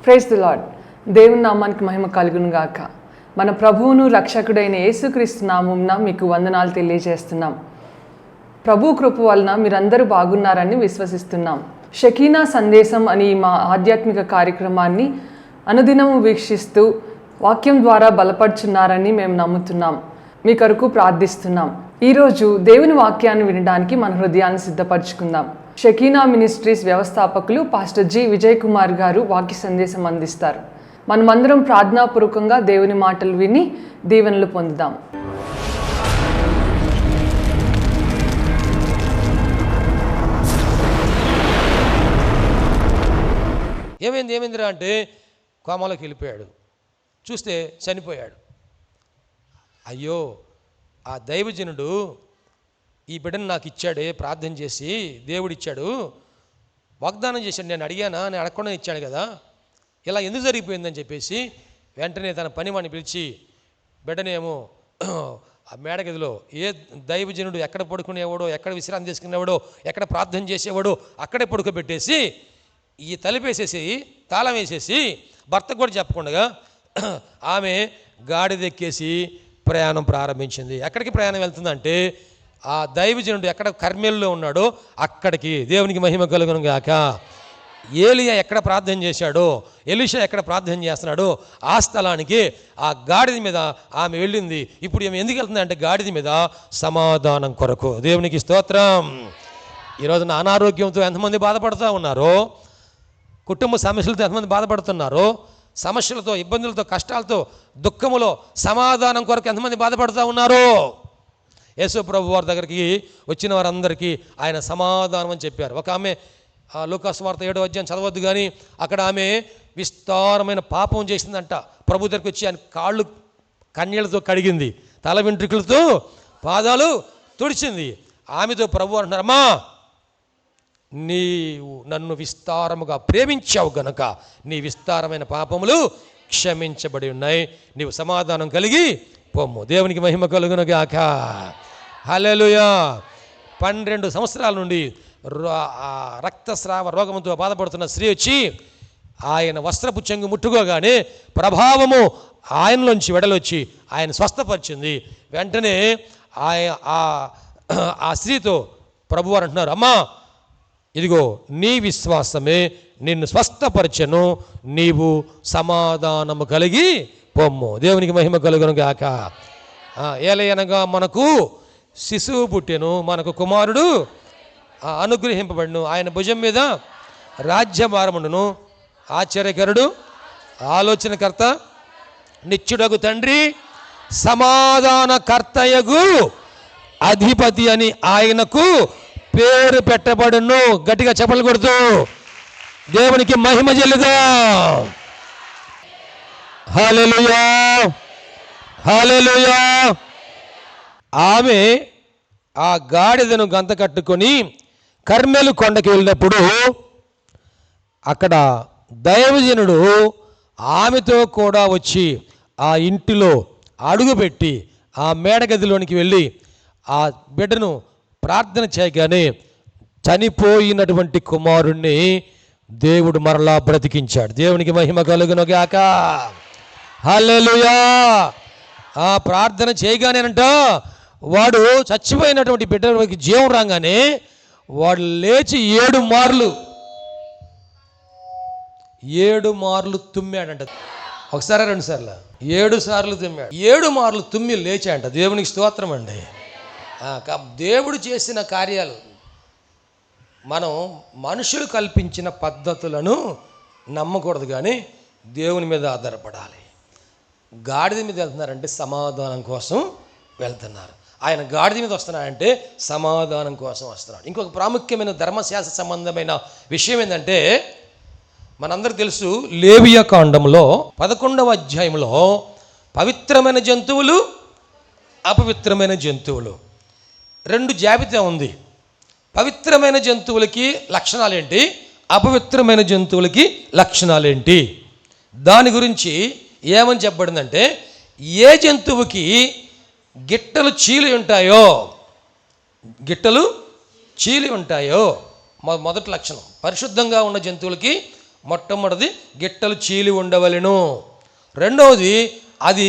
Praise the lord. దేవుని నామానికి మహిమ కలుగును గాక. మన ప్రభువును రక్షకుడైన యేసుక్రీస్తు నామమున మీకు వందనాలు తెలియజేస్తున్నాం. ప్రభు కృప వలన మీరందరూ బాగున్నారని విశ్వసిస్తున్నాం. షకీనా సందేశం అని మా ఆధ్యాత్మిక కార్యక్రమాన్ని అనుదినము వీక్షిస్తూ వాక్యం ద్వారా బలపడుచున్నారని మేము నమ్ముతున్నాం. మీ కొరకు ప్రార్థిస్తున్నాం. ఈరోజు దేవుని వాక్యాన్ని వినడానికి మన హృదయాన్ని సిద్ధపరచుకుందాం. షకీనా మినిస్ట్రీస్ వ్యవస్థాపకులు పాస్టర్ జి విజయ్ కుమార్ గారు వాక్య సందేశం అందిస్తారు. మనమందరం ప్రార్థనాపూర్వకంగా దేవుని మాటలు విని దీవెనలు పొందుదాం. ఏమైందిరా అంటే కోమలోకి వెళ్ళిపోయాడు. చూస్తే చనిపోయాడు. అయ్యో, ఆ దైవజనుడు ఈ బిడ్డను నాకు ఇచ్చాడే, ప్రార్థన చేసి దేవుడిచ్చాడు, వాగ్దానం చేశాడు, నేను అడిగానా, నేను అడగకుండా ఇచ్చాడు కదా, ఇలా ఎందుకు జరిగిపోయిందని చెప్పేసి వెంటనే తన పనివాడిని పిలిచి బిడ్డనేమో ఆ మేడగదిలో ఏ దైవజనుడు ఎక్కడ పడుకునేవాడో, ఎక్కడ విశ్రాంతి తీసుకునేవాడో, ఎక్కడ ప్రార్థన చేసేవాడో అక్కడే పడుకోబెట్టేసి ఈ తలుపేసేసి తాళం వేసేసి భర్తకు కూడా చెప్పకుండా ఆమె గాడిదెక్కేసి ప్రయాణం ప్రారంభించింది. ఎక్కడికి ప్రయాణం వెళ్తుందంటే ఆ దైవజనుడు ఎక్కడ కర్మేలులో ఉన్నాడో అక్కడికి. దేవునికి మహిమ కలుగును గాక. ఏలియా ఎక్కడ ప్రార్థన చేశాడో, ఎలీషా ఎక్కడ ప్రార్థన చేస్తున్నాడో ఆ స్థలానికి ఆ గాడిద మీద ఆమె వెళ్ళింది. ఇప్పుడు ఈమె ఎందుకు వెళ్తుంది అంటే గాడిద మీద సమాధానం కొరకు. దేవునికి స్తోత్రం. ఈరోజున అనారోగ్యంతో ఎంతమంది బాధపడుతూ ఉన్నారో, కుటుంబ సమస్యలతో ఎంతమంది బాధపడుతున్నారో, సమస్యలతో, ఇబ్బందులతో, కష్టాలతో, దుఃఖములో సమాధానం కొరకు ఎంతమంది బాధపడుతూ ఉన్నారో, యేసు ప్రభు వారి దగ్గరికి వచ్చిన వారందరికీ ఆయన సమాధానం అని చెప్పారు. ఒక ఆమె లూకాసు వార్త 7వ అధ్యాయం చదవద్దు కానీ అక్కడ ఆమె విస్తారమైన పాపం చేసిందంట. ప్రభు దగ్గరికి వచ్చి ఆయన కాళ్ళు కన్నీళ్లతో కడిగింది, తల వెంట్రుకలతో పాదాలు తుడిచింది. ఆమెతో ప్రభు అంటున్నారు, అమ్మా నీవు నన్ను విస్తారముగా ప్రేమించావు గనుక నీ విస్తారమైన పాపములు క్షమించబడి ఉన్నాయి, నీవు సమాధానం కలిగి పొమ్ము. దేవునికి మహిమ కలుగును గాక. హల్లెలూయా. 12 సంవత్సరాల నుండి రక్తస్రావ రోగంతో బాధపడుతున్న స్త్రీ వచ్చి ఆయన వస్త్రపు చెంగు ముట్టుకోగానే ప్రభావము ఆయనలోంచి వెడలొచ్చి ఆయన స్వస్థపరిచింది. వెంటనే ఆ స్త్రీతో ప్రభువారు అంటున్నారు, అమ్మా ఇదిగో నీ విశ్వాసమే నిన్ను స్వస్థపరచెను, నీవు సమాధానము కలిగి పొమ్ము. దేవునికి మహిమ కలుగును గాక. ఏలయనగా మనకు శిశువు పుట్టెను, మనకు కుమారుడు అనుగ్రహింపబడును, ఆయన భుజం మీద రాజ్యభారముండును, ఆశ్చర్యకరుడు, ఆలోచనకర్త, నిత్యుడగు తండ్రి, సమాధానకర్తయగు అధిపతి అని ఆయనకు పేరు పెట్టబడును. గట్టిగా చెప్పలు కొడుతూ దేవునికి మహిమ చెల్లుదాం. హల్లెలూయా, హల్లెలూయా. ఆమె ఆ గాడిదను గంత కట్టుకొని కర్మెలు కొండకి వెళ్ళినప్పుడు అక్కడ దైవజనుడు ఆమెతో కూడా వచ్చి ఆ ఇంటిలో అడుగుపెట్టి ఆ మేడగదిలోనికి వెళ్ళి ఆ బిడ్డను ప్రార్థన చేయగానే చనిపోయినటువంటి కుమారుణ్ణి దేవుడు మరలా బ్రతికించాడు. దేవునికి మహిమ కలుగును గాక. హల్లెలూయా. ఆ ప్రార్థన చేయగానేనంట వాడు చచ్చిపోయినటువంటి బిడ్డకి జీవం రాగానే వాడు లేచి 7 మార్లు తుమ్మాడంట. ఒకసారి 2 సార్లు 7 సార్లు తుమ్మాడు. 7 మార్లు తుమ్మి లేచాడంట. దేవునికి స్తోత్రం అండి. దేవుడు చేసిన కార్యాలు మనం మనుషులు కల్పించిన పద్ధతులను నమ్మకూడదు కానీ దేవుని మీద ఆధారపడాలి. గాడిద మీద వెళ్తున్నారంటే సమాధానం కోసం వెళ్తున్నారు. ఆయన గాడిద మీద వస్తున్నాడంటే సమాధానం కోసం వస్తున్నాడు. ఇంకొక ప్రాముఖ్యమైన ధర్మశాస్త్ర సంబంధమైన విషయం ఏంటంటే మనందరికీ తెలుసు, లేవియా కాండంలో 11వ అధ్యాయంలో పవిత్రమైన జంతువులు, అపవిత్రమైన జంతువులు 2 జాబితా ఉంది. పవిత్రమైన జంతువులకి లక్షణాలేంటి, అపవిత్రమైన జంతువులకి లక్షణాలేంటి, దాని గురించి ఏమని చెప్పబడిందంటే ఏ జంతువుకి గిట్టలు చీలి ఉంటాయో మొదటి లక్షణం. పరిశుద్ధంగా ఉన్న జంతువులకి మొట్టమొదటిది గిట్టలు చీలి ఉండవలెను. రెండవది అది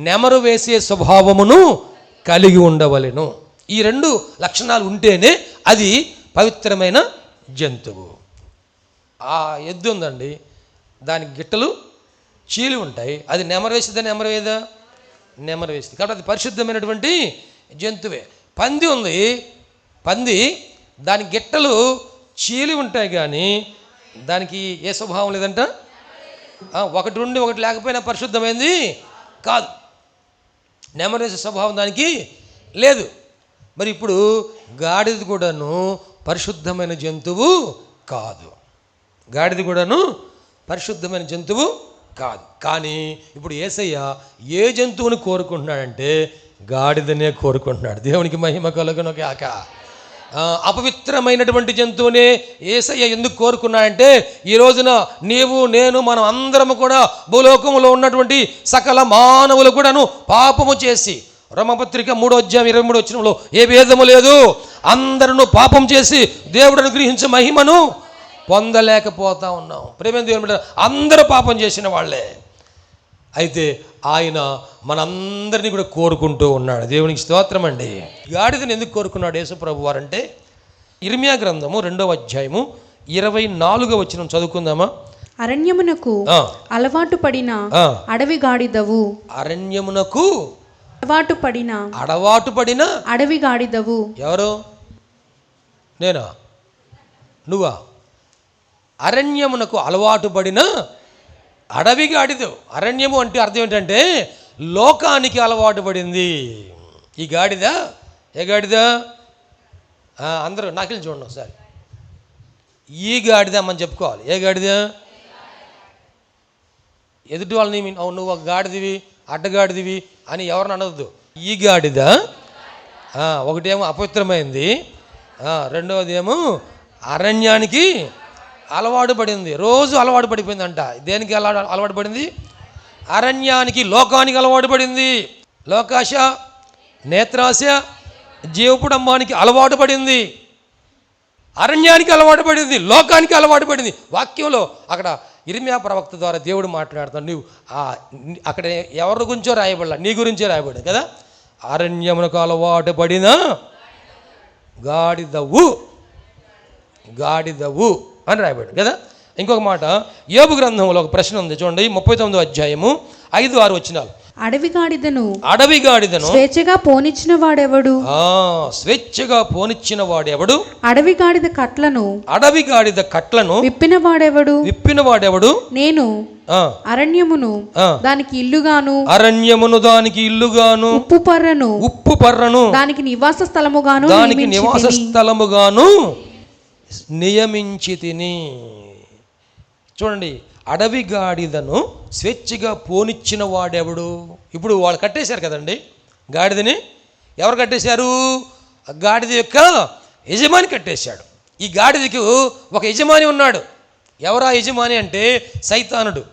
నెమరు వేసే స్వభావమును కలిగి ఉండవలెను. ఈ రెండు లక్షణాలు ఉంటేనే అది పవిత్రమైన జంతువు. ఆ ఎద్దు ఉందండి, దానికి గిట్టలు చీలి ఉంటాయి, అది నెమరు వేసిద్దా నెమరు వేదా? నెమరు వేసింది, కాబట్టి అది పరిశుద్ధమైనటువంటి జంతువే. పంది ఉంది, పంది దాని గిట్టలు చీలి ఉంటాయి కానీ దానికి ఏ స్వభావం లేదంట. ఒకటి ఉండి ఒకటి లేకపోయినా పరిశుద్ధమైంది కాదు, నెమరు వేసే స్వభావం దానికి లేదు. మరి ఇప్పుడు గాడిద కూడాను పరిశుద్ధమైన జంతువు కాదు, గాడిద కూడాను పరిశుద్ధమైన జంతువు కాదు. కానీ ఇప్పుడు యేసయ్య ఏ జంతువుని కోరుకుంటున్నాడంటే గాడిదనే కోరుకుంటున్నాడు. దేవునికి మహిమ కలుగును గాక. అపవిత్రమైనటువంటి జంతువునే యేసయ్య ఎందుకు కోరుకున్నాడంటే ఈ రోజున నీవు నేను మనం అందరము కూడా భూలోకములో ఉన్నటువంటి సకల మానవులు కూడాను పాపము చేసి, రోమపత్రిక 3:23 ఏ భేదము లేదు, అందరూ పాపం చేసి దేవుడు అనుగ్రహించే మహిమను పొందలేకపోతా ఉన్నాం. ప్రేమ దేవుని అందరూ పాపం చేసిన వాళ్ళే. అయితే ఆయన మనందరినీ కూడా కోరుకుంటూ ఉన్నాడు. దేవునికి స్తోత్రం అండి. గాడిదని ఎందుకు కోరుకున్నాడు యేసు ప్రభు వారంటే ఇర్మియా గ్రంథము 2:24 చదువుకుందామా? అరణ్యమునకు అలవాటు పడిన అడవి గాడిదవు, అరణ్యమునకు అలవాటు పడిన అడవి గాడిదవు. ఎవరు? నేనా? నువ్వా? అరణ్యమునకు అలవాటు పడిన అడవి గాడిద. అరణ్యము అంటే అర్థం ఏంటంటే లోకానికి అలవాటు పడింది ఈ గాడిద. ఏ గాడిద? అందరూ నాకెళ్ళి చూడండి ఒకసారి. ఈ గాడిద మనం చెప్పుకోవాలి. ఏ గాడిద? ఎదుటి వాళ్ళని నువ్వు ఒక గాడిదివి, అడ్డగాడిదివి అని ఎవరిని అనవద్దు. ఈ గాడిద ఒకటేమో అపవిత్రమైంది, రెండవది ఏమో అరణ్యానికి అలవాటు పడింది. రోజు అలవాటు పడిపోయిందంట. దేనికి అలవాటు పడింది? అరణ్యానికి, లోకానికి అలవాటు పడింది. లోకాశ, నేత్రాశ, జీవపుడంబానికి అలవాటు పడింది, అరణ్యానికి అలవాటు పడింది, లోకానికి అలవాటు పడింది. వాక్యంలో అక్కడ ఇర్మియా ప్రవక్త ద్వారా దేవుడు మాట్లాడుతాడు. నువ్వు అక్కడ ఎవరి గురించో రాయబడలా, నీ గురించే రాయబడింది కదా. అరణ్యమునకు అలవాటు పడిన గాడిదవు, గాడిదవు అని రాయబడింది కదా. ఇంకొక మాట యోబు గ్రంథంలో ఒక ప్రశ్న ఉంది చూడండి, 39:5-6 అడవి గాడిదను స్వేచ్ఛగా పోనిచ్చిన వాడెవడు? స్వేచ్ఛగా పోనిచ్చిన వాడెవడు? అడవి గాడిద కట్లను విప్పిన వాడెవడు? నేను అరణ్యమును దానికి ఇల్లుగాను, ఉప్పు పర్రను దానికి నివాస స్థలముగాను నియమించి తిని. చూడండి, అడవి గాడిదను స్వేచ్ఛగా పోనిచ్చిన వాడెవడు? ఇప్పుడు వాళ్ళు కట్టేశారు కదండి గాడిదని. ఎవరు కట్టేశారు? గాడిద యొక్క యజమాని కట్టేశాడు. ఈ గాడిదకు ఒక యజమాని ఉన్నాడు. ఎవరా యజమాని అంటే సైతానుడు.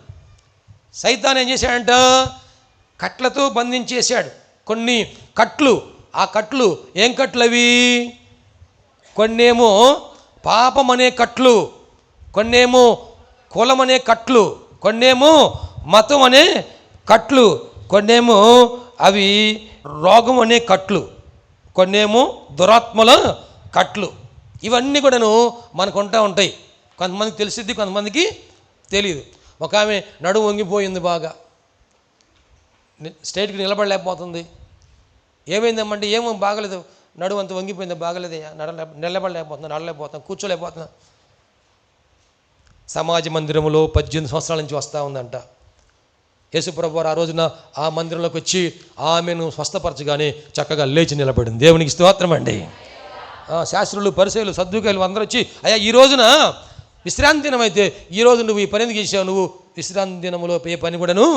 సైతాన్ ఏం చేశాడంట? కట్లతో బంధించేశాడు కొన్ని కట్లు. ఆ కట్లు ఏం కట్లు అవి? కొన్నేమో పాపం అనే కట్లు, కొన్నేమో కులం అనే కట్లు, కొన్నేమో మతం అనే కట్లు, కొన్నేమో అవి రోగం అనే కట్లు, కొన్నేమో దురాత్మల కట్లు. ఇవన్నీ కూడాను మనకు ఉంటాయి. కొంతమందికి తెలిసిద్ది, కొంతమందికి తెలియదు. ఒక ఆమె నడుము వంగిపోయింది, బాగా స్ట్రైట్కి నిలబడలేకపోతుంది. ఏమైందమ్మంటే ఏమో బాగలేదు, నడుము అంత వంగిపోయింది, బాగలేదయ్యా, నిలబడలేకపోతున్నా, నడలేకపోతున్నా, కూర్చోలేకపోతున్నా. సమాజ మందిరంలో 18 సంవత్సరాల నుంచి వస్తూ ఉందంట. యేసుప్రభు వారు ఆ రోజున ఆ మందిరంలోకి వచ్చి ఆమెను స్వస్థపరచగానే చక్కగా లేచి నిలబడింది. దేవునికి స్తోత్రం అండి. శాస్త్రులు, పరిసయ్యులు, సద్దుకాయలు అందరూ వచ్చి, అయ్యా ఈ రోజున విశ్రాంతి దినం అయితే ఈరోజు నువ్వు ఈ పని ఎందుకు చేసావు? నువ్వు విశ్రాంతి దినంలో ఏ పని కూడాను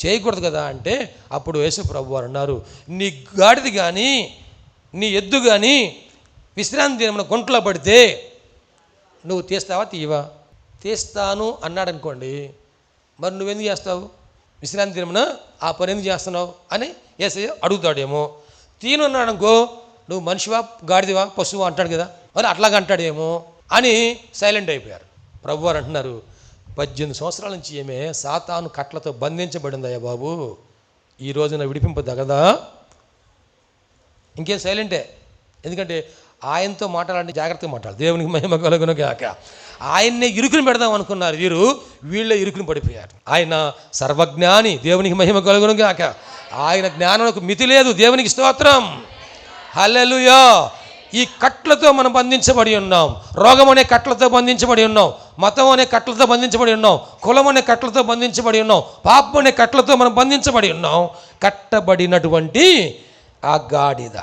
చేయకూడదు కదా అంటే అప్పుడు యేసుప్రభు వారు అన్నారు, నీ గాడిద కానీ నీ ఎద్దు కానీ విశ్రాంతి దినమున గుంటలో పడితే నువ్వు తీస్తావా? తీయవా? తీస్తాను అన్నాడు అనుకోండి, మరి నువ్వెందుకు చేస్తావు? విశ్రాంతి దినమున ఆ పని ఎందుకు చేస్తున్నావు అని యేసయ్య అడుగుతాడేమో. తీను అన్నాడు అనుకో, నువ్వు మనిషివా, గాడిదివా, పశువా అంటాడు కదా, మరి అట్లాగా అంటాడేమో అని సైలెంట్ అయిపోయారు. ప్రభువారు అంటున్నారు, 18 సంవత్సరాల నుంచి ఈమె సాతాను కట్లతో బంధించబడిందయ్యా బాబు, ఈ రోజున విడిపింపదగదా? ఇంకేం సైలెంటే. ఎందుకంటే ఆయనతో మాట్లాడాలంటే జాగ్రత్తగా మాట్లాడాలి. దేవునికి మహిమ కలుగును గాక. ఆయన్నే ఇరుకుని పెడదాం అనుకున్నారు వీరు, వీళ్ళే ఇరుకుని పడిపోయారు. ఆయన సర్వజ్ఞాని, దేవునికి మహిమ కలుగును గాక. ఆయన జ్ఞానానికి మితి లేదు. దేవునికి స్తోత్రం, హల్లెలూయా. ఈ కట్లతో మనం బంధించబడి ఉన్నాం. రోగం అనే కట్లతో బంధించబడి ఉన్నాం, మతం అనే కట్లతో బంధించబడి ఉన్నాం, కులం అనే కట్లతో బంధించబడి ఉన్నాం, పాపం అనే కట్లతో మనం బంధించబడి ఉన్నాం. కట్టబడినటువంటి ఆ గాడిద,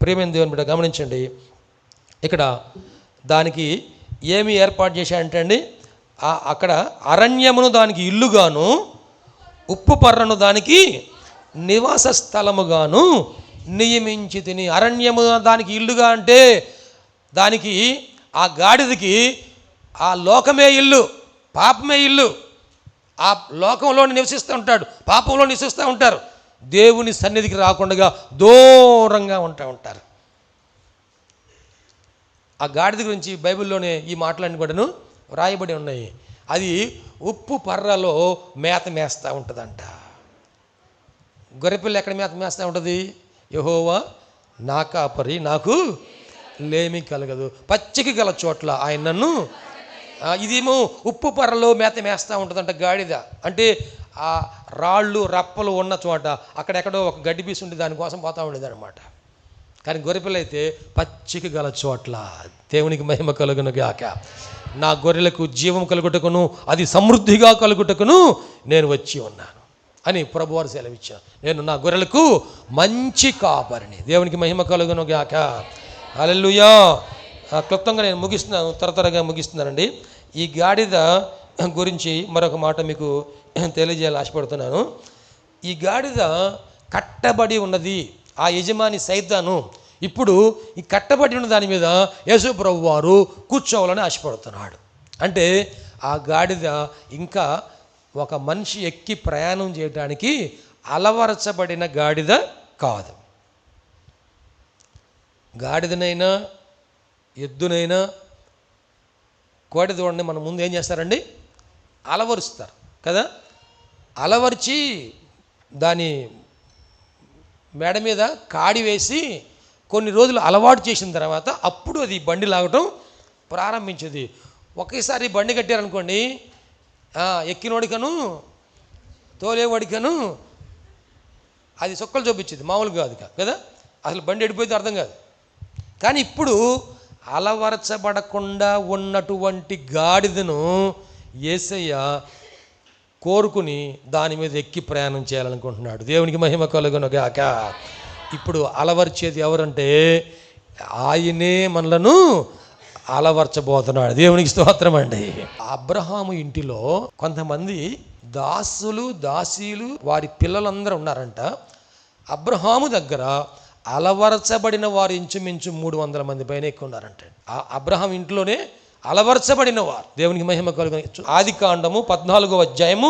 ప్రియమైన దేవుని బిడ్డ గమనించండి, ఇక్కడ దానికి ఏమి ఏర్పాటు చేశాడంటే అండి, అక్కడ అరణ్యమును దానికి ఇల్లుగాను, ఉప్పు పర్రను దానికి నివాస స్థలముగాను నియమించి తిని. అరణ్యము దానికి ఇల్లుగా అంటే దానికి, ఆ గాడిదకి ఆ లోకమే ఇల్లు, పాపమే ఇల్లు. ఆ లోకంలో నివసిస్తూ ఉంటాడు, పాపంలో నివసిస్తూ ఉంటారు. దేవుని సన్నిధికి రాకుండా దూరంగా ఉంటారు. ఆ గాడిద గురించి బైబిల్లోనే ఈ మాటలన్నీ కూడాను వ్రాయబడి ఉన్నాయి. అది ఉప్పు పర్రలో మేత మేస్తూ ఉంటుందంట. గొర్రెపిల్ల ఎక్కడ మేత మేస్తూ ఉంటుంది? యెహోవా నా కాపరి, నాకు లేమి కలగదు. పచ్చిక గల చోట్ల ఆయన నన్ను, ఇదేమో ఉప్పు పర్రలో మేత మేస్తూ ఉంటుందంట గాడిద. అంటే ఆ రాళ్ళు రప్పలు ఉన్న చోట అక్కడెక్కడో ఒక గడ్డి పీసు ఉండి దానికోసం పోతూ ఉండేది అనమాట. కానీ గొర్రెపిల్ల అయితే పచ్చిక గల చోట్ల. దేవునికి మహిమ కలుగును గాక. నా గొర్రెలకు జీవం కలుగుటకును అది సమృద్ధిగా కలుగుటకును నేను వచ్చి ఉన్నాను అని ప్రభువారు సెలవిచ్చాను. నేను నా గొర్రెలకు మంచి కాపరిని. దేవునికి మహిమ కలుగును గాక. హల్లెలూయా. క్లుప్తంగా నేను ముగిస్తున్నాను, త్వరగా ముగిస్తున్నానండి. ఈ గాడిద గురించి మరొక మాట మీకు తెలియజేయాలని ఆశపడుతున్నాను. ఈ గాడిద కట్టబడి ఉన్నది. ఆ యజమాని సైతాను ఇప్పుడు ఈ కట్టబడి ఉన్న దాని మీద యేసు ప్రభువు వారు కూర్చోవాలని ఆశపడుతున్నాడు. అంటే ఆ గాడిద ఇంకా ఒక మనిషి ఎక్కి ప్రయాణం చేయడానికి అలవరచబడిన గాడిద కాదు. గాడిదనైనా ఎద్దునైనా కోడి దూడని మన ముందు ఏం చేస్తారండి? అలవరుస్తారు కదా. అలవర్చి దాని మెడ మీద కాడి వేసి కొన్ని రోజులు అలవాటు చేసిన తర్వాత అప్పుడు అది బండి లాగటం ప్రారంభించేది. ఒకేసారి బండి కట్టారనుకోండి, ఎక్కినోడికను తోలేవాడికను అది సొక్కలు చూపించేది, మామూలుగా కాదు కదా. అసలు బండి ఎడిపోతే అర్థం కాదు. కానీ ఇప్పుడు అలవరచబడకుండా ఉన్నటువంటి గాడిదను యేసయ్య కోరుకుని దాని మీద ఎక్కి ప్రయాణం చేయాలనుకుంటున్నాడు. దేవునికి మహిమ కలుగును గాక. ఇప్పుడు అలవర్చేది ఎవరంటే ఆయనే మనలను అలవర్చబోతున్నాడు. దేవునికి స్తోత్రం అండి. అబ్రహాము ఇంటిలో కొంతమంది దాసులు దాసీలు వారి పిల్లలందరూ ఉన్నారంట. అబ్రహాము దగ్గర అలవరచబడిన వారు ఇంచుమించు 300 మంది పైన ఎక్కువ ఉన్నారంట. ఆ అబ్రహాం ఇంట్లోనే అలవర్చబడిన వారు. దేవునికి మహిమ కలుగును. ఆదికాండము 14వ అధ్యాయము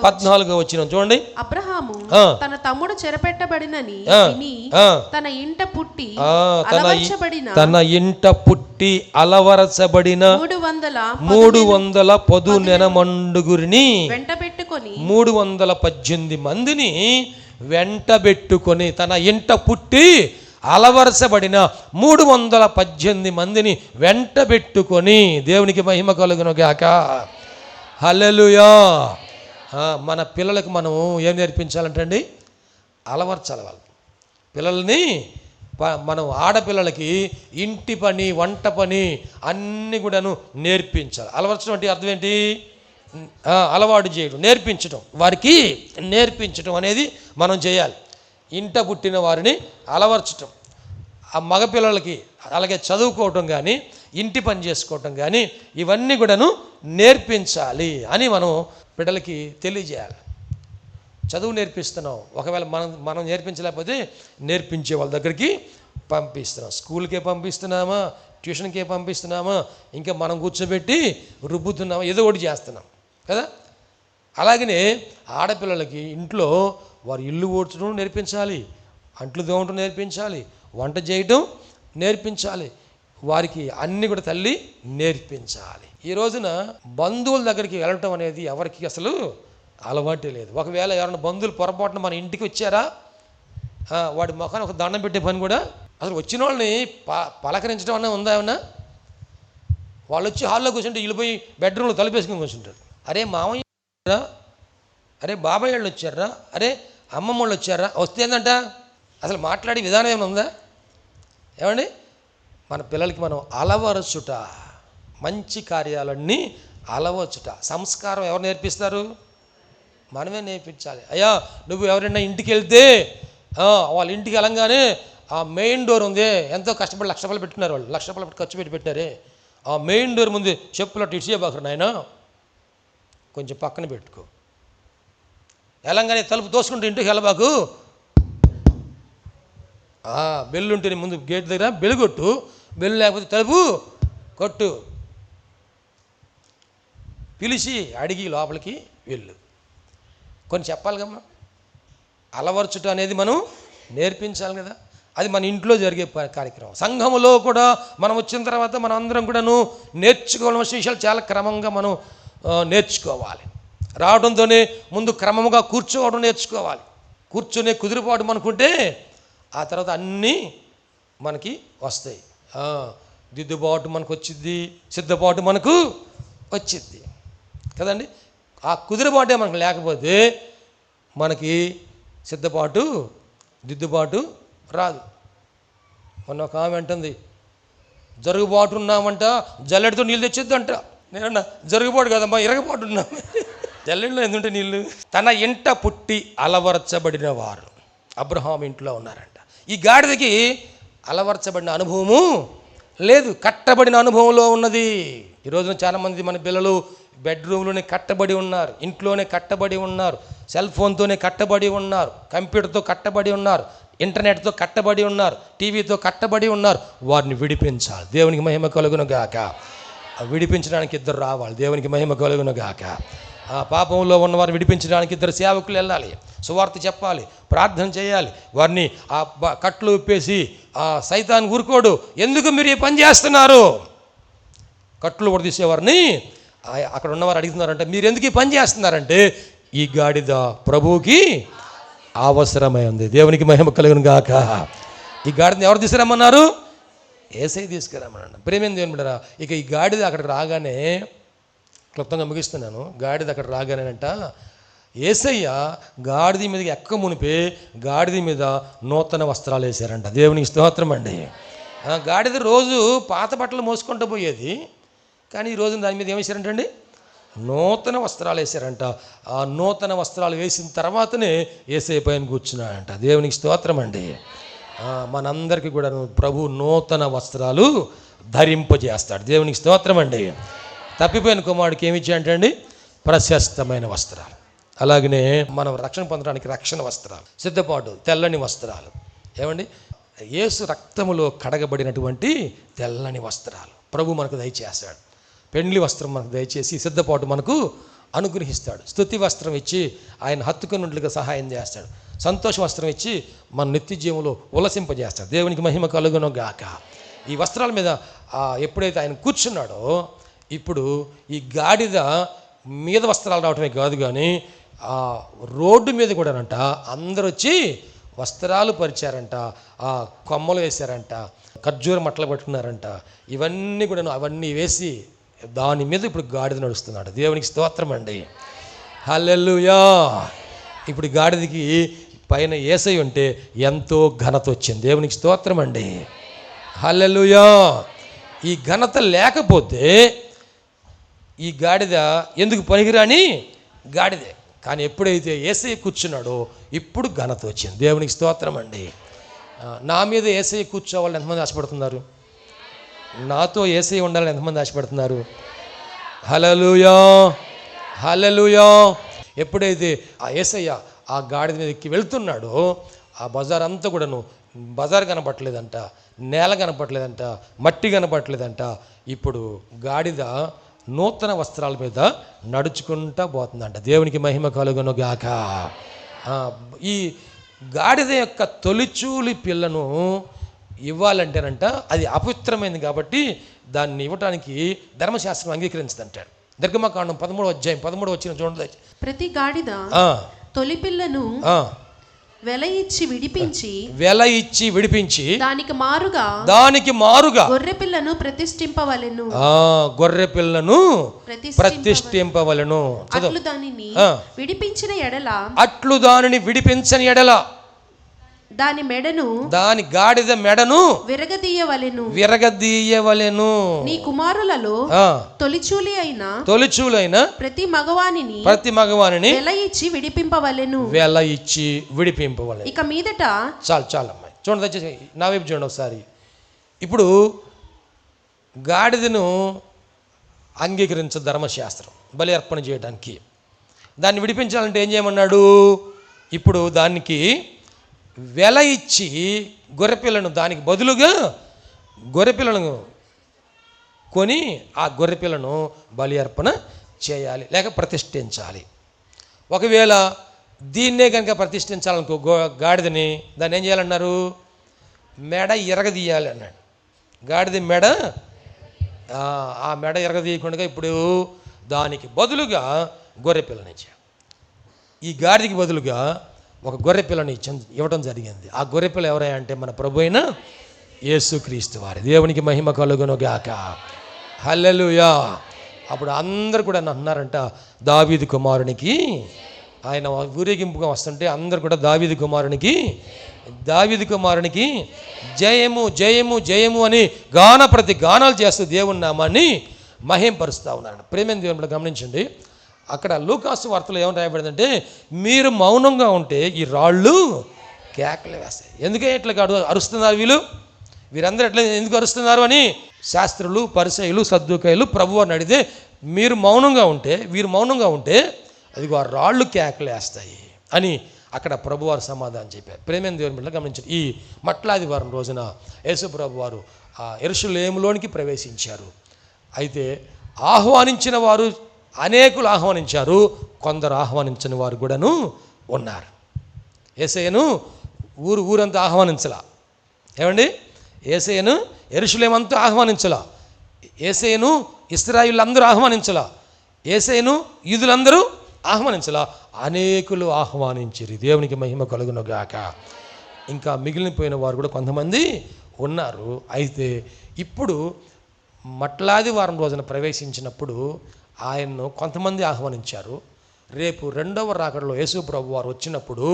14వ వచనం చూడండి. అబ్రహాము తన తమ్ముడు చెరపెట్టబడినని విని తన ఇంట పుట్టి అలవరచబడిన 300 పొదు నెనమండుగురిని వెంటబెట్టుకొని 318 మందిని వెంటబెట్టుకొని, తన ఇంట పుట్టి అలవరచబడిన 318 మందిని వెంటబెట్టుకొని, దేవునికి మహిమ కలుగును గాక. హల్లెలూయా. మన పిల్లలకు మనం ఏం నేర్పించాలంటండి? అలవర్చాలి. వాళ్ళు పిల్లల్ని మనం ఆడపిల్లలకి ఇంటి పని వంట పని అన్నీ కూడాను నేర్పించాలి. అలవర్చడం అంటే అర్థం ఏంటి? అలవాటు చేయడం, నేర్పించడం, వారికి నేర్పించడం అనేది మనం చేయాలి. ఇంట పుట్టిన వారిని అలవర్చటం. ఆ మగపిల్లలకి అలాగే చదువుకోవటం కానీ ఇంటి పని చేసుకోవటం కానీ ఇవన్నీ కూడాను నేర్పించాలి అని మనం బిడ్డలకి తెలియజేయాలి. చదువు నేర్పిస్తున్నాం, ఒకవేళ మనం నేర్పించలేకపోతే నేర్పించే వాళ్ళ దగ్గరికి పంపిస్తున్నాం. స్కూల్కే పంపిస్తున్నామా, ట్యూషన్కే పంపిస్తున్నామా, ఇంకా మనం కూర్చోబెట్టి రుబ్బుతున్నామా, ఏదో ఒకటి చేస్తున్నాం కదా. అలాగనే ఆడపిల్లలకి ఇంట్లో వారు ఇల్లు ఊడ్చడం నేర్పించాలి, అంట్లు తోమటం నేర్పించాలి, వంట చేయటం నేర్పించాలి. వారికి అన్ని కూడా తల్లి నేర్పించాలి. ఈ రోజున బంధువుల దగ్గరికి వెళ్ళటం అనేది ఎవరికి అసలు అలవాటే లేదు. ఒకవేళ ఎవరైనా బంధువులు పొరపాటున మన ఇంటికి వచ్చారా, వాడి ముఖాన్ని ఒక దండం పెట్టే పని కూడా అసలు వచ్చిన వాళ్ళని పలకరించడం అన్నా ఉందా ఏమన్నా? వాళ్ళు వచ్చి హాల్లో కూర్చుంటే వెళ్ళిపోయి బెడ్రూమ్లో తలుపేసుకుని కూర్చుంటారు. అరే మామయ్య వచ్చారా, అరే బాబాయ్ వాళ్ళు వచ్చారా, అరే అమ్మమ్మ వాళ్ళు వచ్చారా, వస్తే ఏందంట అసలు మాట్లాడే విధానం ఏమైనా ఉందా? ఏమండి, మన పిల్లలకి మనం అలవరచుట, మంచి కార్యాలన్నీ అలవచ్చుట. సంస్కారం ఎవరు నేర్పిస్తారు? మనమే నేర్పించాలి. అయ్యా నువ్వు ఎవరైనా ఇంటికి వెళ్తే వాళ్ళ ఇంటికి వెళ్ళంగానే ఆ మెయిన్ డోర్ ఉంది, ఎంతో కష్టపడి లక్ష రూపాయలు పెట్టుకున్నారు, వాళ్ళు లక్ష రూపాయలు ఖర్చు పెట్టారే, ఆ మెయిన్ డోర్ ముందు చెప్పులు అటు ఇచ్చేబాకరు నాయన, కొంచెం పక్కన పెట్టుకో. వెళ్ళంగానే తలుపు తోసుకుంటూ ఇంటికి వెళ్ళబాకు, బెల్లు ఉంటుంది ముందు గేట్ దగ్గర బెల్లు కొట్టు, బెల్లు లేకపోతే తలుపు కొట్టు, పిలిచి అడిగి లోపలికి వెళ్ళు. కొన్ని చెప్పాలి కమ్మా, అలవర్చుట అనేది మనం నేర్పించాలి కదా. అది మన ఇంట్లో జరిగే కార్యక్రమం. సంఘములో కూడా మనం వచ్చిన తర్వాత మనం అందరం కూడాను నేర్చుకోవాల్సిన విషయాలు చాలా క్రమంగా మనం నేర్చుకోవాలి. రావడంతోనే ముందు క్రమంగా కూర్చోవడం నేర్చుకోవాలి. కూర్చొని కుదిరిపోవడం అనుకుంటే ఆ తర్వాత అన్నీ మనకి వస్తాయి. దిద్దుబాటు మనకు వచ్చిద్ది, సిద్ధపాటు మనకు వచ్చిద్ది కదండి. ఆ కుదిరిబాటే మనకు లేకపోతే మనకి సిద్ధపాటు దిద్దుబాటు రాదు. మొన్న ఒక ఆమె అంటుంది, జరుగుబాటు ఉన్నామంట, జల్లెడితో నీళ్ళు తెచ్చిద్దంట. నేనన్నా జరుగుబాటు కదమ్మా, ఇరగబాటు ఉన్నాం. జల్లెడిలో ఎందుంటే నీళ్ళు. తన ఇంట పుట్టి అలవరచబడిన వారు అబ్రహాం ఇంట్లో ఉన్నారంట. ఈ గాడిదకి అలవర్చబడిన అనుభవము లేదు, కట్టబడిన అనుభవంలో ఉన్నది. ఈరోజున చాలామంది మన పిల్లలు బెడ్రూమ్లోనే కట్టబడి ఉన్నారు, ఇంట్లోనే కట్టబడి ఉన్నారు, సెల్ ఫోన్తోనే కట్టబడి ఉన్నారు, కంప్యూటర్తో కట్టబడి ఉన్నారు, ఇంటర్నెట్తో కట్టబడి ఉన్నారు, టీవీతో కట్టబడి ఉన్నారు. వారిని విడిపించాలి. దేవునికి మహిమ కలుగును గాక. విడిపించడానికి ఇద్దరు రావాలి. దేవునికి మహిమ కలుగును గాక. ఆ పాపంలో ఉన్నవారు విడిపించడానికి ఇద్దరు సేవకులు వెళ్ళాలి, సువార్త చెప్పాలి, ప్రార్థన చేయాలి. వారిని ఆ కట్లు ఉప్పేసి ఆ సైతాన్ ఊరుకోడు. ఎందుకు మీరు ఈ పని చేస్తున్నారు? కట్లు ఉడదీసేవారిని అక్కడ ఉన్నవారు అడుగుతున్నారంటే, మీరు ఎందుకు ఈ పని చేస్తున్నారంటే, ఈ గాడిద ప్రభువుకి అవసరమైంది. దేవునికి మహిమ కలుగును గాక. ఈ గాడిదని ఎవరు తీసుకురమ్మన్నారు? యేసయ్య తీసుకురమ్మన్నాడు. ప్రేమేం దేవుని బిడ్డలారా, ఇక ఈ గాడిద అక్కడికి రాగానే, క్లుప్తంగా ముగిస్తున్నాను, గాడిద అక్కడ రాగానేనంట యేసయ్య గాడిద మీదకి ఎక్క మునిపే గాడిద మీద నూతన వస్త్రాలు వేశారంట. దేవునికి స్తోత్రం అండి. గాడిద రోజు పాత బట్టలు మోసుకుంటూ పోయేది, కానీ ఈరోజు దాని మీద ఏం వేశారంటండి? నూతన వస్త్రాలు వేశారంట. ఆ నూతన వస్త్రాలు వేసిన తర్వాతనే యేసయ్య పైన కూర్చున్నాడంట. దేవునికి స్తోత్రం అండి. మనందరికీ కూడా ప్రభు నూతన వస్త్రాలు ధరింపజేస్తాడు. దేవునికి స్తోత్రం అండి. తప్పిపోయిన కుమారుడికి ఏమి ఇచ్చాడంటండి? ప్రశస్తమైన వస్త్రాలు. అలాగనే మనం రక్షణ పొందడానికి రక్షణ వస్త్రాలు, సిద్ధపాటు తెల్లని వస్త్రాలు. ఏమండి, యేసు రక్తములో కడగబడినటువంటి తెల్లని వస్త్రాలు ప్రభు మనకు దయచేస్తాడు. పెండ్లి వస్త్రం మనకు దయచేసి సిద్ధపాటు మనకు అనుగ్రహిస్తాడు. స్తుతి వస్త్రం ఇచ్చి ఆయన హత్తుకున్నట్లుగా సహాయం చేస్తాడు. సంతోష వస్త్రం ఇచ్చి మన నిత్య జీవంలో ఉల్లసింపజేస్తాడు. దేవునికి మహిమ కలుగును గాక. ఈ వస్త్రాల మీద ఎప్పుడైతే ఆయన కూర్చున్నాడో, ఇప్పుడు ఈ గాడిద మీద వస్త్రాలు రావటమే కాదు, కానీ ఆ రోడ్డు మీద కూడానంట అందరూ వచ్చి వస్త్రాలు పరిచారంట, ఆ కొమ్మలు వేశారంట, ఖర్జూర మట్టలు పట్టుకున్నారంట. ఇవన్నీ కూడా అవన్నీ వేసి దాని మీద ఇప్పుడు గాడిద నడుస్తున్నాడు. దేవునికి స్తోత్రం అండి. హల్లెలూయా. ఇప్పుడు గాడిదకి పైన యేసయ్య ఉంటే ఎంతో ఘనత వచ్చింది. దేవునికి స్తోత్రం అండి. హల్లెలూయా. ఈ ఘనత లేకపోతే ఈ గాడిద ఎందుకు పనికిరాని గాడిదే. కానీ ఎప్పుడైతే యేసయ్య కూర్చున్నాడో ఇప్పుడు ఘనత వచ్చింది. దేవునికి స్తోత్రం అండి. నా మీద యేసయ్య కూర్చోవాలని ఎంతమంది ఆశపడుతున్నారు? నాతో యేసయ్య ఉండాలని ఎంతమంది ఆశపడుతున్నారు? హల్లెలూయా, హల్లెలూయా. ఎప్పుడైతే ఆ యేసయ్య ఆ గాడిద మీదకి వెళ్తున్నాడో ఆ బజార్ అంతా కూడాను, బజార్ కనపట్లేదంట, నేల కనపట్లేదంట, మట్టి కనపట్లేదంట. ఇప్పుడు గాడిద నూతన వస్త్రాల మీద నడుచుకుంటా పోతుందంట. దేవునికి మహిమ కలుగును గాక. ఈ గాడిద యొక్క తొలిచూలి పిల్లను ఇవ్వాలంటేనంట అది అపవిత్రమైంది కాబట్టి దాన్ని ఇవ్వటానికి ధర్మశాస్త్రం అంగీకరించదంటాడు. నిర్గమకాండం 13 చూడండి. ప్రతి గాడిద తొలి పిల్లను వెల ఇచ్చి విడిపించి దానికి మారుగా గొర్రె పిల్లను ప్రతిష్ఠింపవలెను. అట్లు దానిని విడిపించని ఎడల దాని గాడిద మెడను విరగదీయవలెను. నీ కుమారులలో తొలిచూలి అయిన ప్రతి మగవానిని వెల ఇచ్చి విడిపింపవలెను. ఇక మీదట చాలు అమ్మాయి చూడండి, దయచేసి నా వైపు చూడండి ఒకసారి. ఇప్పుడు గాడిదను అంగీకరించ ధర్మశాస్త్రం బలి అర్పణ చేయడానికి. దాన్ని విడిపించాలంటే ఏం చేయమన్నాడు? ఇప్పుడు దానికి వెల ఇచ్చి గొర్రెపిల్లను, దానికి బదులుగా గొర్రెపిల్లను కొని ఆ గొర్రెపిల్లను బలి అర్పణ చేయాలి, లేక ప్రతిష్ఠించాలి. ఒకవేళ దీన్నే కనుక ప్రతిష్ఠించాలనుకో గాడిదని, దాన్ని ఏం చేయాలన్నారు? మెడ ఎరగదీయాలి అన్నాడు. గాడిద మెడ, ఆ మెడ ఎరగదీయకుండా ఇప్పుడు దానికి బదులుగా గొర్రెపిల్లని ఇచ్చాడు. ఈ గాడిదకి బదులుగా ఒక గొర్రెపిల్లని ఇవ్వడం జరిగింది. ఆ గొర్రెపిల్ల ఎవరైనా అంటే మన ప్రభు అయిన యేసుక్రీస్తు వారి. దేవునికి మహిమ కలుగును గాక. హల్లెలూయా. అప్పుడు అందరు కూడా అన్నారంట, దావీదు కుమారునికి, ఆయన ఊరేగింపుగా వస్తుంటే అందరు కూడా దావీదు కుమారునికి జయము జయము జయము అని గానాలు చేస్తూ దేవుని నామాన్ని మహింపరుస్తూ ఉన్నారంట. ప్రేమైన దేవుని గమనించండి, అక్కడ లూకాసు వార్తలో ఏమని రాయబడిందంటే, మీరు మౌనంగా ఉంటే ఈ రాళ్ళు కేకలు వేస్తాయి. ఎందుకే ఇట్లా అరుస్తున్నారు వీరందరూ ఎట్లా ఎందుకు అరుస్తున్నారు అని శాస్త్రులు, పరిసయ్యులు, సద్దూకయ్యులు ప్రభువారిని అడిగితే, వీరు మౌనంగా ఉంటే అదిగో ఆ రాళ్ళు కేకలు వేస్తాయి అని అక్కడ ప్రభువారు సమాధానం చెప్పారు. ప్రేమైన దేవుని బిడ్డలు గమనించారు. ఈ మట్లాదివారం రోజున యేసు ప్రభువారు ఆ యెరూషలేములోనికి ప్రవేశించారు. అయితే ఆహ్వానించిన వారు అనేకులు ఆహ్వానించారు, కొందరు ఆహ్వానించని వారు కూడాను ఉన్నారు. యేసయ్యను ఊరంతా ఆహ్వానించలా. ఏమండి? యేసయ్యను యెరూషలేమంతా ఆహ్వానించలా. యేసయ్యను ఇశ్రాయేలులందరూ ఆహ్వానించలా. యేసయ్యను యూదులందరూ ఆహ్వానించలా. అనేకులు ఆహ్వానించిరి. దేవునికి మహిమ కలుగును గాక. ఇంకా మిగిలిపోయిన వారు కూడా కొంతమంది ఉన్నారు. అయితే ఇప్పుడు మట్లాది వారం రోజున ప్రవేశించినప్పుడు ఆయన్ను కొంతమంది ఆహ్వానించారు. రేపు రెండవ రాకడలో యేసు ప్రభు వారు వచ్చినప్పుడు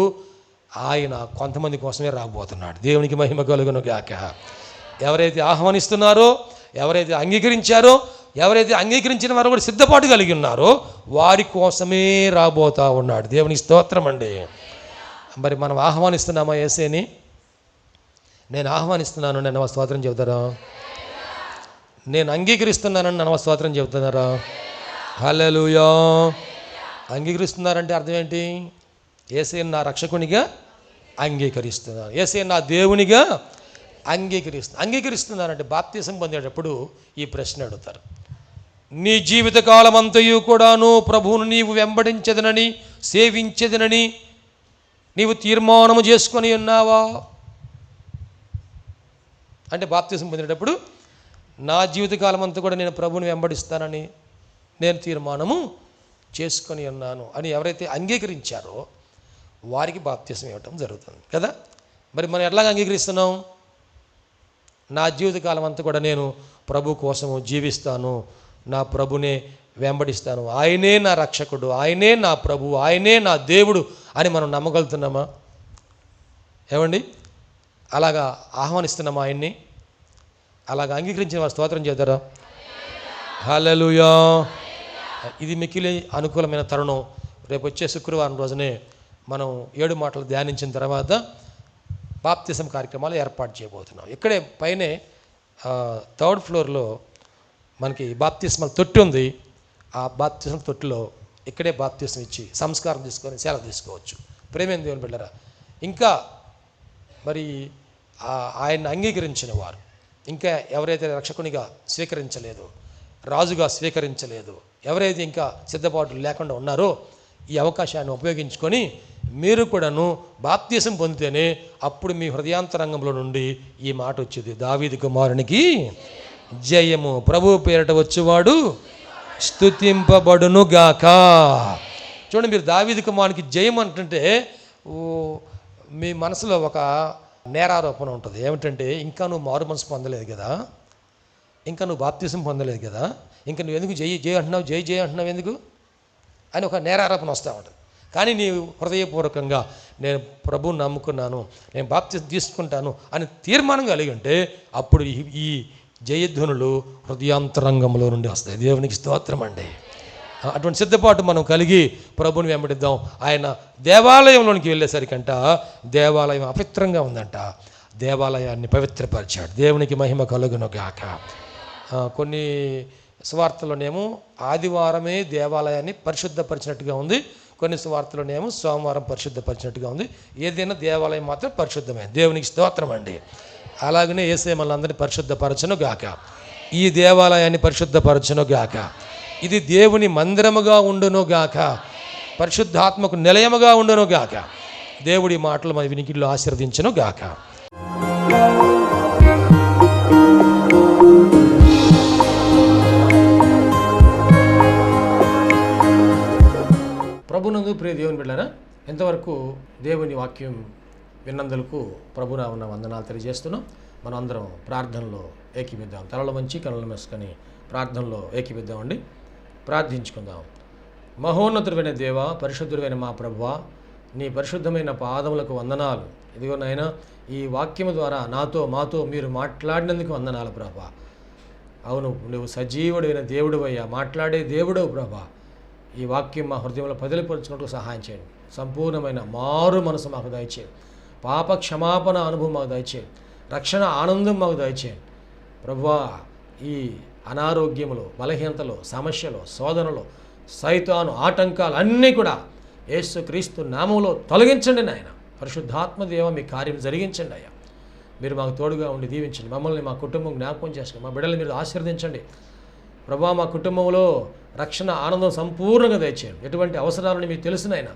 ఆయన కొంతమంది కోసమే రాబోతున్నాడు. దేవునికి మహిమ కలుగును గాక. ఎవరైతే ఆహ్వానిస్తున్నారో, ఎవరైతే అంగీకరించారో, ఎవరైతే అంగీకరించిన వారు కూడా సిద్ధపాటు కలిగి ఉన్నారో వారి కోసమే రాబోతా ఉన్నాడు. దేవునికి స్తోత్రం అండి. మరి మనం ఆహ్వానిస్తున్నామా యేసేని? నేను ఆహ్వానిస్తున్నాను, నేను స్తోత్రం చెబుతారా? నేను అంగీకరిస్తున్నానని నన్ను స్తోత్రం చెబుతున్నారా? హల్లెలూయా. అంగీకరిస్తున్నారంటే అర్థం ఏంటి? యేసయ్యను నా రక్షకునిగా అంగీకరిస్తున్నాను, యేసయ్యను నా దేవునిగా అంగీకరిస్తున్నారంటే బాప్తిసం పొందేటప్పుడు ఈ ప్రశ్న అడుగుతారు, నీ జీవితకాలం అంతయు కూడాను ప్రభువును నీవు వెంబడించదనని, సేవించదనని నీవు తీర్మానము చేసుకొని ఉన్నావా? అంటే బాప్తిసం పొందేటప్పుడు నా జీవితకాలం అంతా కూడా నేను ప్రభువుని వెంబడిస్తానని నేను తీర్మానము చేసుకొని ఉన్నాను అని ఎవరైతే అంగీకరించారో వారికి బాప్తిసం ఇవ్వటం జరుగుతుంది కదా. మరి మనం ఎట్లాగ అంగీకరిస్తున్నాం? నా జీవితకాలం అంతా కూడా నేను ప్రభు కోసము జీవిస్తాను, నా ప్రభునే వెంబడిస్తాను, ఆయనే నా రక్షకుడు, ఆయనే నా ప్రభు, ఆయనే నా దేవుడు అని మనం నమ్మగలుగుతున్నామా? ఏమండి? అలాగా ఆహ్వానిస్తున్నామా ఆయన్ని? అలాగా అంగీకరించిన వారు స్తోత్రం చేద్దారా? హల్లెలూయా. ఇది మిక్కిలి అనుకూలమైన తరుణం. రేపు వచ్చే శుక్రవారం రోజునే మనం 7 మాటలు ధ్యానించిన తర్వాత బాప్తిసం కార్యక్రమాలు ఏర్పాటు చేయబోతున్నాం. ఇక్కడే పైనే 3rd ఫ్లోర్లో మనకి బాప్తిస్మల్ తొట్టి ఉంది. ఆ బాప్తిస్మల్ తొట్టిలో ఇక్కడే బాప్తిసం ఇచ్చి సంస్కారం తీసుకొని సెలవు తీసుకోవచ్చు. ప్రేమైన దేవుని బిడ్డలారా, ఇంకా మరి ఆయన్ని అంగీకరించిన వారు, ఇంకా ఎవరైతే రక్షకునిగా స్వీకరించలేదు, రాజుగా స్వీకరించలేదు, ఎవరైతే ఇంకా సిద్ధపాటు లేకుండా ఉన్నారో ఈ అవకాశాన్ని ఉపయోగించుకొని మీరు కూడాను బాప్తీసం పొందితేనే అప్పుడు మీ హృదయాంతరంగంలో నుండి ఈ మాట వచ్చేది, దావీదు కుమారునికి జయము, ప్రభు పేరట వచ్చేవాడు స్తుతింపబడును గాక. చూడండి, మీరు దావీదు కుమారునికి జయం అంటుంటే మీ మనసులో ఒక నేరారోపణ ఉంటుంది. ఏమిటంటే, ఇంకా నువ్వు మారు మనసు పొందలేదు కదా, ఇంకా నువ్వు బాప్తీసం పొందలేదు కదా, ఇంకా నువ్వు ఎందుకు జై జై అంటున్నావు, జై జై అంటున్నావు ఎందుకు అని ఒక నేరారోపణ వస్తూ ఉంటుంది. కానీ నీవు హృదయపూర్వకంగా నేను ప్రభువుని నమ్ముకున్నాను, నేను బాప్తీసం తీసుకుంటాను అని తీర్మానం కలిగి ఉంటే అప్పుడు ఈ జయధ్వనులు హృదయాంతరంగంలో నుండి వస్తాయి. దేవునికి స్తోత్రం అండి. అటువంటి సిద్ధపాటు మనం కలిగి ప్రభుని వెంబడిద్దాం. ఆయన దేవాలయంలోనికి వెళ్ళేసరికంట దేవాలయం అపవిత్రంగా ఉందంట, దేవాలయాన్ని పవిత్రపరిచాడు. దేవునికి మహిమ కలుగును గాక. కొన్ని సువార్తలోనేమో ఆదివారమే దేవాలయాన్ని పరిశుద్ధపరిచినట్టుగా ఉంది, కొన్ని సువార్తలోనేమో సోమవారం పరిశుద్ధపరిచినట్టుగా ఉంది. ఏదైనా దేవాలయం మాత్రం పరిశుద్ధమే. దేవునికి స్తోత్రం అండి. అలాగనే యేసయ్య మనల్ని పరిశుద్ధపరచును గాక, ఈ దేవాలయాన్ని పరిశుద్ధపరచును గాక, ఇది దేవుని మందిరముగా ఉండును గాక, పరిశుద్ధాత్మకు నిలయముగా ఉండును గాక. దేవుడి మాటలు మన వినికిడిలో ఆశీర్వదించును గాక. ప్రభునందు ప్రియ దేవుని బిడ్డలారా, ఎంతవరకు దేవుని వాక్యం విన్నందులకు ప్రభునామమున వందనాలు తెలియజేస్తున్నాం. మనం అందరం ప్రార్థనలో ఏకీపిద్దాం. తలలు వంచి కనులు మూసుకొని ప్రార్థనలో ఏకీపిద్దామండి. ప్రార్థించుకుందాం. మహోన్నతుడైన దేవ, పరిశుద్ధుడైన మా ప్రభువా, నీ పరిశుద్ధమైన పాదములకు వందనాలు. ఇదిగో నాయనా, ఈ వాక్యము ద్వారా నాతో మాతో మీరు మాట్లాడినందుకు వందనాలు ప్రభా. అవును, నువ్వు సజీవుడైన దేవుడు అయ్యా, మాట్లాడే దేవుడవు ప్రభా. ఈ వాక్యం మా హృదయంలో పదిలిపరుచుకుంటూ సహాయం చేయండి. సంపూర్ణమైన మారు మనసు మాకు దయచేయండి. పాప క్షమాపణ అనుభవం మాకు దయచేయండి. రక్షణ ఆనందం మాకు దయచేయండి ప్రభువా. ఈ అనారోగ్యములు, బలహీనతలు, సమస్యలు, శోధనలు, సైతాను ఆటంకాలు అన్నీ కూడా యేసుక్రీస్తు నామములో తొలగించండి నాయన. పరిశుద్ధాత్మ దేవ, మీ కార్యం జరిగించండి అయ్యా. మీరు మాకు తోడుగా ఉండి దీవించండి. మమ్మల్ని, మా కుటుంబం జ్ఞాపకం చేసుకోండి. మా బిడ్డలు మీరు ఆశీర్వదించండి ప్రభువా. మా కుటుంబంలో రక్షణ ఆనందం సంపూర్ణంగా దయచేయండి. ఎటువంటి అవసరాలని మీకు తెలుసునైనా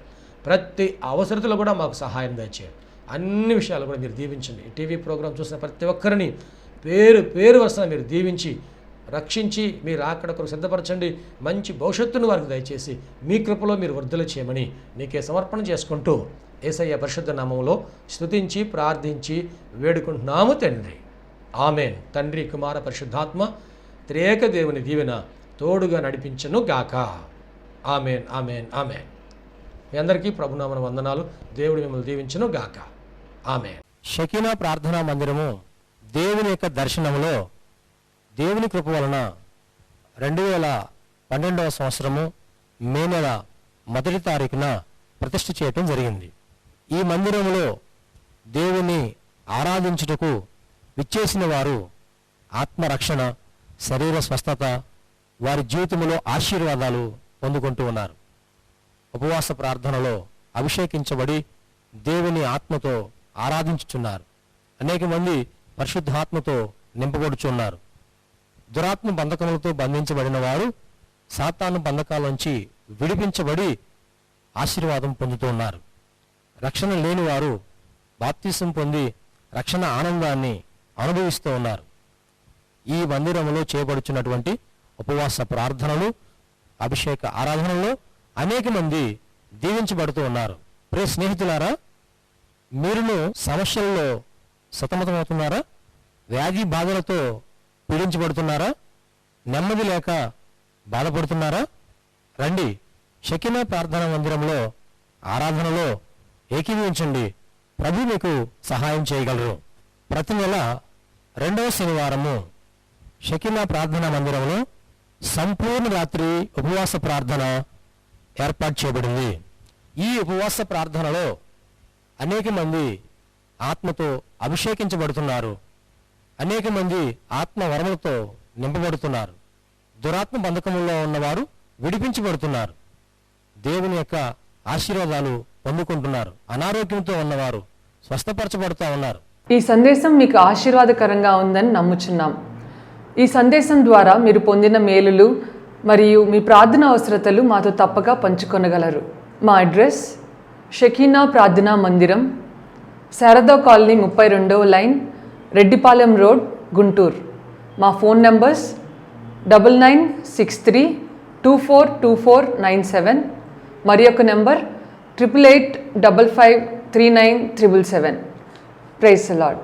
ప్రతి అవసరతలో కూడా మాకు సహాయం దయచేయండి. అన్ని విషయాలు కూడా మీరు దీవించండి. టీవీ ప్రోగ్రాం చూసిన ప్రతి ఒక్కరిని పేరు పేరు వరుసన మీరు దీవించి రక్షించి మీరు అక్కడ కొరకు సిద్ధపరచండి. మంచి భవిష్యత్తును వారికి దయచేసి మీ కృపలో మీరు వర్ధలు చేయమని నీకే సమర్పణ చేసుకుంటూ యేసయ్య పరిశుద్ధ నామములో స్తుతించి ప్రార్థించి వేడుకుంటున్నాము తండ్రి. ఆమెన్. తండ్రి, కుమార, పరిశుద్ధాత్మ త్రియేక దేవుని దీవెన తోడుగా నడిపించను గాక. Amen, amen, amen. మీ అందరికీ ప్రభునామన వందనాలు. దేవుడు మిమ్మల్ని దీవించును గాక. ఆమెన్. షకీనా ప్రార్థనా మందిరము దేవుని యొక్క దర్శనములో దేవుని కృప వలన 2012వ సంవత్సరము మే నెల 1వ తారీఖున ప్రతిష్ఠ చేయటం జరిగింది. ఈ మందిరములో దేవుని ఆరాధించుటకు విచ్చేసిన వారు ఆత్మరక్షణ, శరీర స్వస్థత, వారి జీవితంలో ఆశీర్వాదాలు పొందుకుంటూ ఉన్నారు. ఉపవాస ప్రార్థనలో అభిషేకించబడి దేవుని ఆత్మతో ఆరాధించుచున్నారు. అనేక మంది పరిశుద్ధాత్మతో నింపబడుచున్నారు. దురాత్మ బంధకములతో బంధించబడిన వారు సాతాను బంధకాల విడిపించబడి ఆశీర్వాదం పొందుతూ ఉన్నారు. రక్షణ లేని వారు బాప్తిసం పొంది రక్షణ ఆనందాన్ని అనుభవిస్తూ ఉన్నారు. ఈ మందిరంలో చేయబడుచున్నటువంటి ఉపవాస ప్రార్థనలు, అభిషేక ఆరాధనలో అనేక మంది దీవించబడుతూ ఉన్నారు. ప్రియ స్నేహితులారా, మీరును సమస్యల్లో సతమతమవుతున్నారా? వ్యాధి బాధలతో పీడించబడుతున్నారా? నెమ్మది లేక బాధపడుతున్నారా? రండి, షకీనా ప్రార్థనా మందిరంలో ఆరాధనలో ఏకీభవించండి. ప్రభు మీకు సహాయం చేయగలరు. ప్రతి నెల 2వ శనివారము షకీనా ప్రార్థనా మందిరంలో సంపూర్ణ రాత్రి ఉపవాస ప్రార్థన ఏర్పాటు చేయబడింది. ఈ ఉపవాస ప్రార్థనలో అనేక మంది ఆత్మతో అభిషేకించబడుతున్నారు. అనేక మంది ఆత్మ వరములతో నింపబడుతున్నారు. దురాత్మ బంధకముల్లో ఉన్నవారు విడిపించబడుతున్నారు. దేవుని యొక్క ఆశీర్వాదాలు పొందుకుంటున్నారు. అనారోగ్యంతో ఉన్నవారు స్వస్థపరచబడుతూ ఉన్నారు. ఈ సందేశం మీకు ఆశీర్వాదకరంగా ఉందని నమ్ముచున్నాం. ఈ సందేశం ద్వారా మీరు పొందిన మేలులు మరియు మీ ప్రార్థన అవసరతలు మాతో తప్పక పంచుకొనగలరు. మా అడ్రస్ షకీనా ప్రార్థనా మందిరం, శారదా కాలనీ 32వ లైన్, రెడ్డిపాలెం రోడ్, గుంటూరు. మా ఫోన్ నంబర్స్ 9963242497, మరి ఒక నెంబర్ 8885539777. Praise the lord.